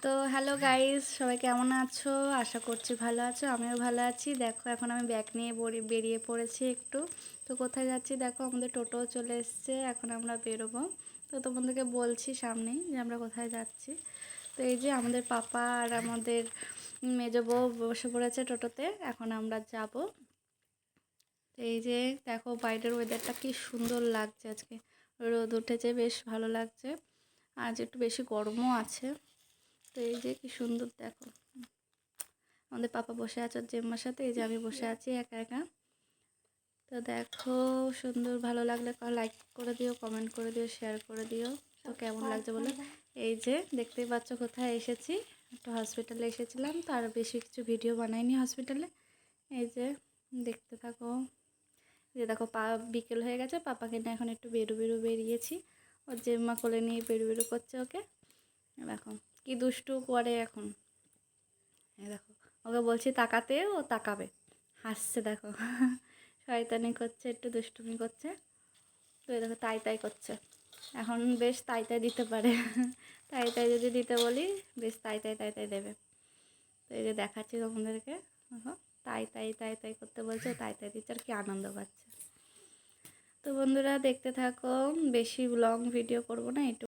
তো hello guys, সবাই কেমন আছো? আশা করছি ভালো আছো, আমিও ভালো আছি। দেখো এখন আমি ব্যাগ নিয়ে বেরিয়ে পড়েছি একটু। তো কোথায় যাচ্ছি দেখো, আমাদের টোটো চলে এসছে, এখন আমরা বেরোবো। তো তোমাদেরকে বলছি সামনেই যে আমরা কোথায় যাচ্ছি। তো এই যে আমাদের পাপা আর আমাদের মেজো বউ বসে পড়েছে টোটোতে, এখন আমরা যাব। তো এই যে দেখো বাইরের ওয়েদারটা কি সুন্দর লাগছে, আজকে রোদ উঠেছে, বেশ ভালো লাগছে। আজ একটু বেশি গরমও আছে। তো এই যে কি সুন্দর দেখো, আমাদের পাপা বসে আছে জেম্মার সাথে, এই যে আমি বসে আছি একা একা। তো দেখো সুন্দর, ভালো লাগলে লাইক করে দিও, কমেন্ট করে দিও, শেয়ার করে দিও। তো কেমন লাগছে বলো। এই যে দেখতেই পাচ্ছ কোথায় এসেছি, একটু হসপিটালে এসেছিলাম, তো আর বেশি কিছু ভিডিও বানাইনি হসপিটালে। এই যে দেখতে থাকো, যে দেখো বিকেল হয়ে গেছে, পাপাকে নিয়ে এখন একটু বেরিয়েছি। ওর জেম্মা কোলে নিয়ে বেরু করছে ওকে। দেখো কি দুষ্টু করে এখন, দেখো ওকে বলছি তাকাতে, ও তাকাবে, হাসছে দেখো। শয়তানি করছে, একটু দুষ্টুমি করছে। তো দেখো তাই তাই করছে, এখন বেশ তাই তাই দিতে পারে। তাই তাই যদি দিতে বলি, বেশ তাই তাই তাই তাই দেবে। তো এই যে দেখাচ্ছি তোমাদেরকে, দেখো তাই তাই তাই তাই করতে বলছে, তাই তাই দিচ্ছে, আর কি আনন্দ পাচ্ছে। তো বন্ধুরা দেখতে থাকো, বেশি লং ভিডিও করব না, একটু